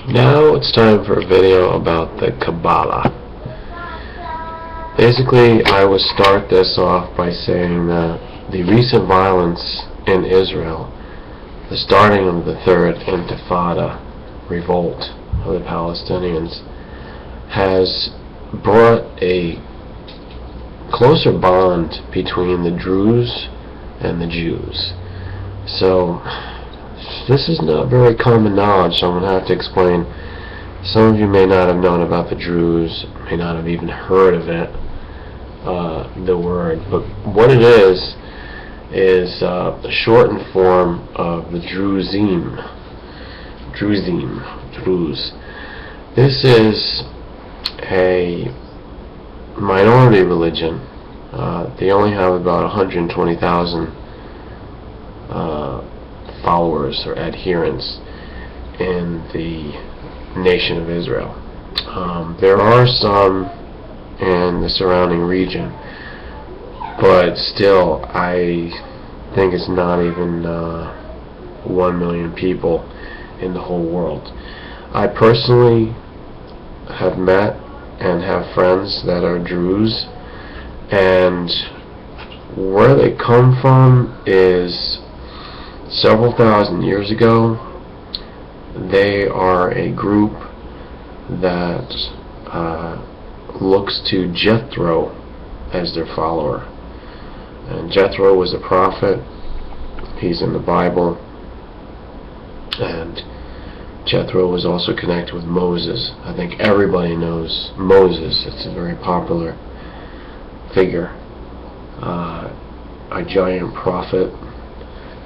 Now it's time for a video about the Kabbalah. Basically, I will start this off by saying that the recent violence in Israel, the starting of the Third Intifada revolt of the Palestinians, has brought a closer bond between the Druze and the Jews. So this is not very common knowledge, so I'm going to have to explain. Some of you may not have known about the Druze, may not have even heard of it, the word, but what it is a shortened form of the Druze. This is a minority religion. They only have about 120,000 followers or adherents in the nation of Israel. There are some in the surrounding region, but still I think it's not even 1 million people in the whole world. I personally have met and have friends that are Druze, and where they come from is several thousand years ago. They are a group that looks to Jethro as their follower. And Jethro was a prophet. He's in the Bible. And Jethro was also connected with Moses. I think everybody knows Moses. It's a very popular figure. A giant prophet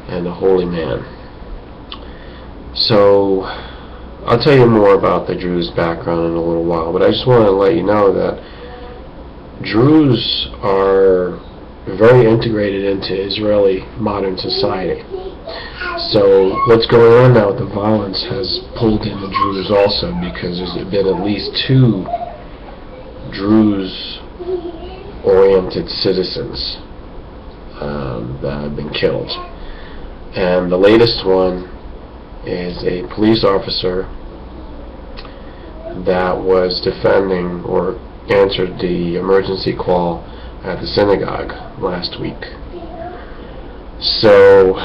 and a holy man. So I'll tell you more about the Druze background in a little while, but I just want to let you know that Druze are very integrated into Israeli modern society. So what's going on now with the violence has pulled in the Druze also, because there's been at least 2 Druze-oriented citizens that have been killed. And the latest one is a police officer that was defending or answered the emergency call at the synagogue last week. So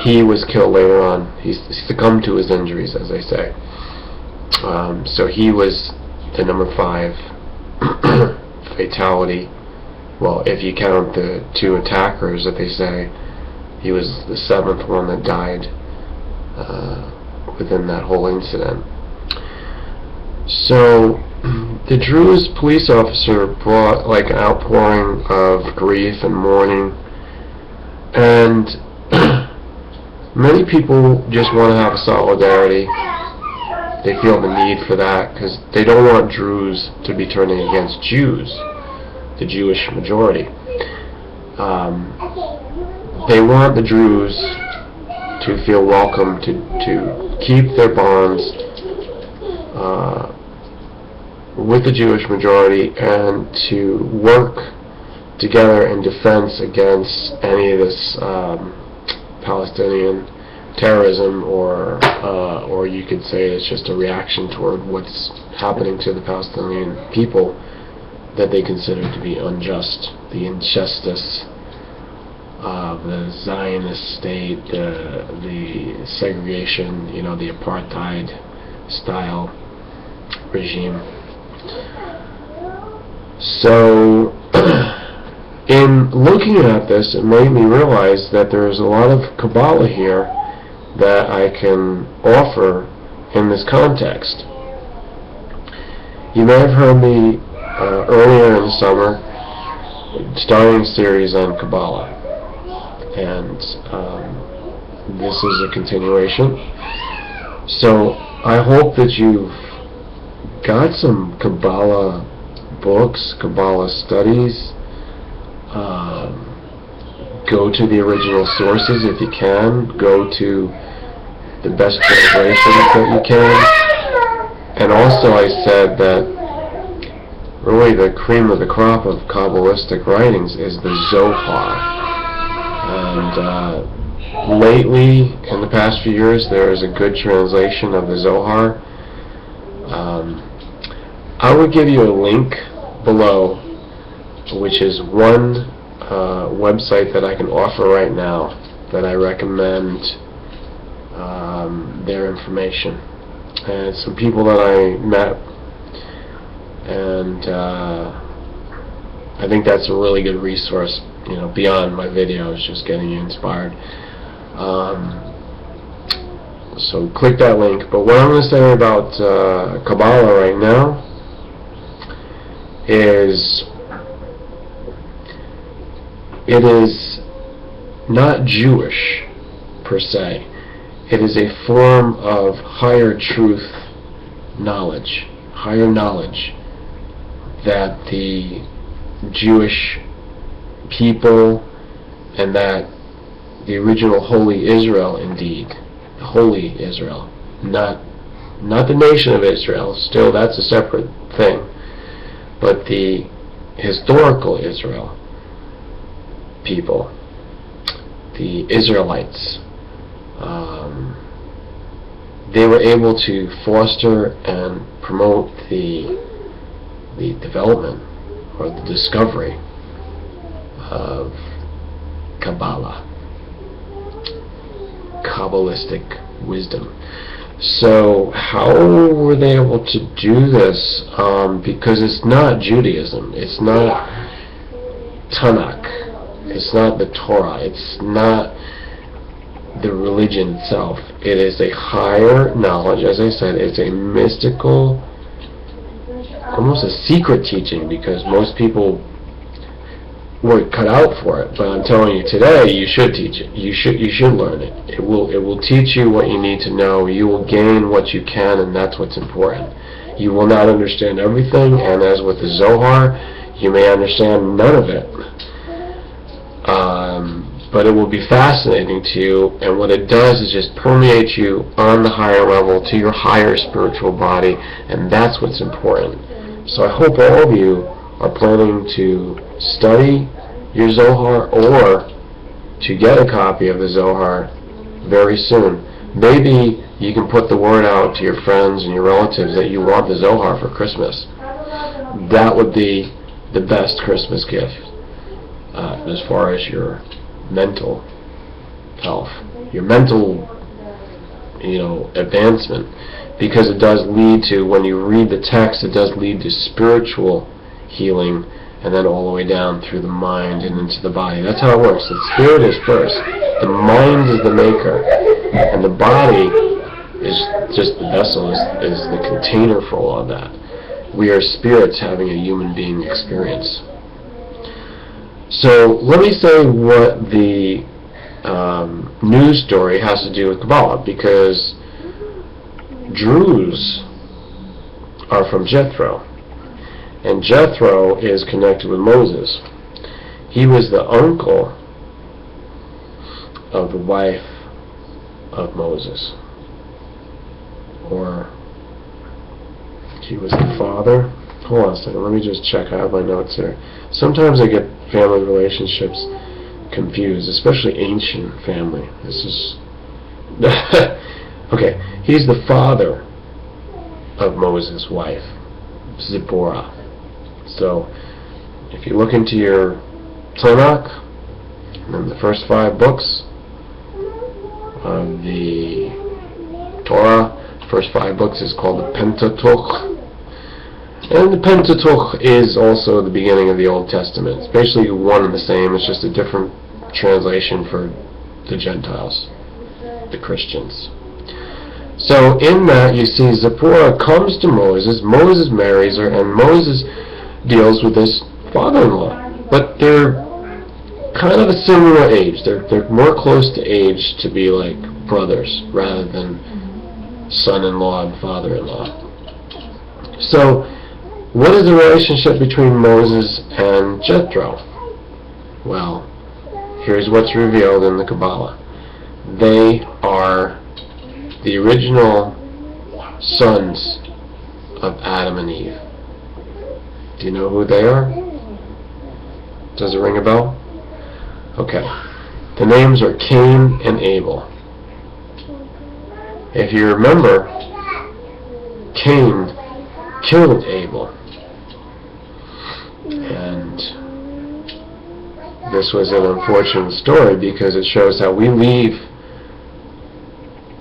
he was killed later on. He succumbed to his injuries, as I say. So he was the number 5 fatality. Well, if you count the 2 attackers that they say, he was the 7th one that died within that whole incident. So the Druze police officer brought like an outpouring of grief and mourning, and many people just want to have a solidarity. They feel the need for that because they don't want Druze to be turning against Jews, the Jewish majority. They want the Druze to feel welcome, to keep their bonds with the Jewish majority, and to work together in defense against any of this Palestinian terrorism, or you could say it's just a reaction toward what's happening to the Palestinian people that they consider to be unjust, the injustice of the Zionist state, the segregation, the apartheid style regime. So in looking at this, it made me realize that there's a lot of Kabbalah here that I can offer in this context. You may have heard me earlier in the summer starting a series on Kabbalah, and this is a continuation. So I hope that you've got some Kabbalah books, Kabbalah studies. Go to the original sources if you can. Go to the best translations that you can. And also I said that really the cream of the crop of Kabbalistic writings is the Zohar. And Lately, in the past few years, there is a good translation of the Zohar. I would give you a link below, which is one website that I can offer right now that I recommend their information. And some people that I met, and I think that's a really good resource, beyond my videos, just getting you inspired. So click that link. But what I'm going to say about Kabbalah right now is it is not Jewish per se. It is a form of higher truth knowledge, higher knowledge that the Jewish people and that the original Holy Israel, indeed, the Holy Israel, not the nation of Israel, still that's a separate thing, but the historical Israel people, the Israelites, they were able to foster and promote the development or the discovery of Kabbalah, Kabbalistic wisdom. So how were they able to do this? Because it's not Judaism, it's not Tanakh, it's not the Torah, it's not the religion itself. It is a higher knowledge. As I said, it's a mystical, almost a secret teaching, because most people weren't cut out for it. But I'm telling you today, you should teach it. You should learn it. It will teach you what you need to know. You will gain what you can, and that's what's important. You will not understand everything, and as with the Zohar, you may understand none of it. But it will be fascinating to you, and what it does is just permeate you on the higher level to your higher spiritual body, and that's what's important. So I hope all of you are planning to study your Zohar or to get a copy of the Zohar very soon. Maybe you can put the word out to your friends and your relatives that you want the Zohar for Christmas. That would be the best Christmas gift as far as your mental health, your mental advancement, because it does lead to, when you read the text, it does lead to spiritual healing, and then all the way down through the mind and into the body. That's how it works. The spirit is first. The mind is the maker, and the body is just the vessel, is the container for all of that. We are spirits having a human being experience. So let me say what the news story has to do with Kabbalah, because Druze are from Jethro, and Jethro is connected with Moses. He was the uncle of the wife of Moses, or he was the father. Hold on a second, let me just check. I have my notes here. Sometimes I get family relationships confused, especially ancient family. This is okay. He's the father of Moses' wife, Zipporah. So, if you look into your Tanakh, and then the first 5 books of the Torah, first 5 books is called the Pentateuch. And the Pentateuch is also the beginning of the Old Testament. It's basically one and the same. It's just a different translation for the Gentiles, the Christians. So in that you see Zipporah comes to Moses, Moses marries her, and Moses deals with his father-in-law. But they're kind of a similar age. They're more close to age to be like brothers rather than son-in-law and father-in-law. So what is the relationship between Moses and Jethro? Well, here's what's revealed in the Kabbalah. They are the original sons of Adam and Eve. Do you know who they are? Does it ring a bell? Okay. The names are Cain and Abel. If you remember, Cain killed Abel. And this was an unfortunate story because it shows how we leave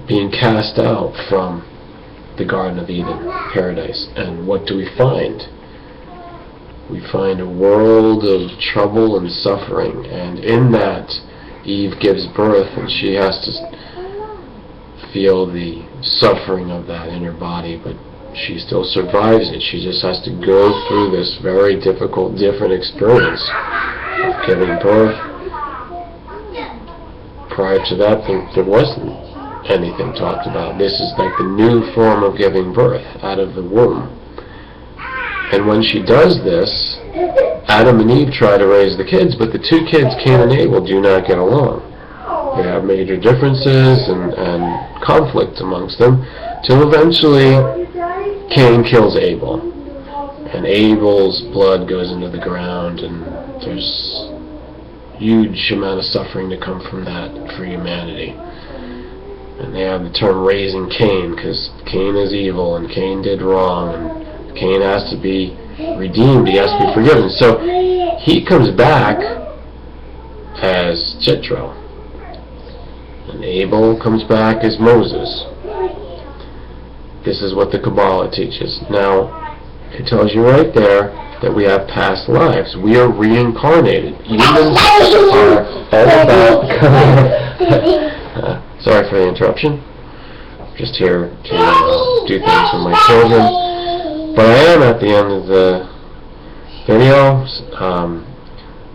being cast out from the Garden of Eden, paradise. And what do we find? We find a world of trouble and suffering, and in that Eve gives birth, and she has to feel the suffering of that in her body, but she still survives it. She just has to go through this very difficult, different experience of giving birth. Prior to that, there wasn't anything talked about. This is like the new form of giving birth out of the womb. And when she does this, Adam and Eve try to raise the kids, but the two kids, Cain and Abel, do not get along. They have major differences and conflict amongst them, till eventually Cain kills Abel. And Abel's blood goes into the ground, and there's huge amount of suffering to come from that for humanity. And they have the term raising Cain, because Cain is evil, and Cain did wrong, and Cain has to be redeemed, he has to be forgiven. So he comes back as Jethro, and Abel comes back as Moses. This is what the Kabbalah teaches. Now, it tells you right there that we have past lives. We are reincarnated. Humans are all about... sorry for the interruption. I'm just here to do things with my children. But I am at the end of the video.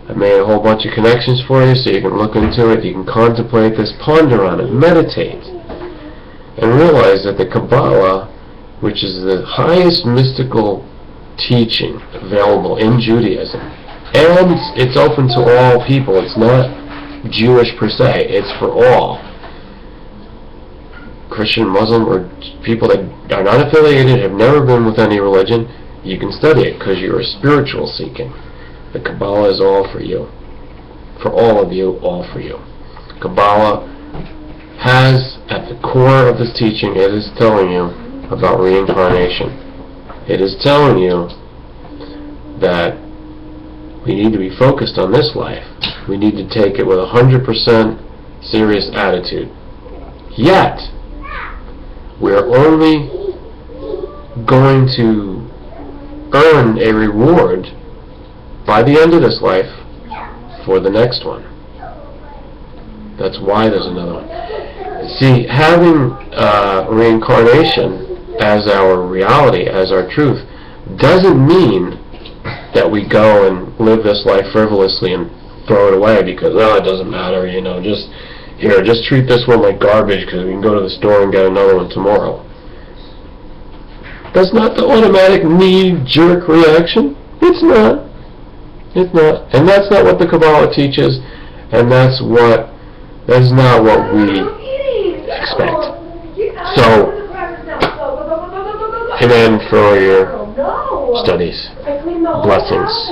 I've made a whole bunch of connections for you so you can look into it, you can contemplate this, ponder on it, meditate, and realize that the Kabbalah, which is the highest mystical teaching available in Judaism, and it's open to all people, it's not Jewish per se, it's for all. Christian, Muslim, or people that are not affiliated, have never been with any religion, you can study it because you're a spiritual seeking. The Kabbalah is all for you. For all of you, all for you. Kabbalah has, at the core of this teaching, it is telling you about reincarnation. It is telling you that we need to be focused on this life. We need to take it with 100% serious attitude. Yet, we're only going to earn a reward by the end of this life for the next one. That's why there's another one. See, having reincarnation as our reality, as our truth, doesn't mean that we go and live this life frivolously and throw it away because, oh, it doesn't matter, you know, just treat this one like garbage because we can go to the store and get another one tomorrow. That's not the automatic knee-jerk reaction. It's not. It's not. And that's not what the Kabbalah teaches, and that's not what we expect. So, amen for your studies. Blessings.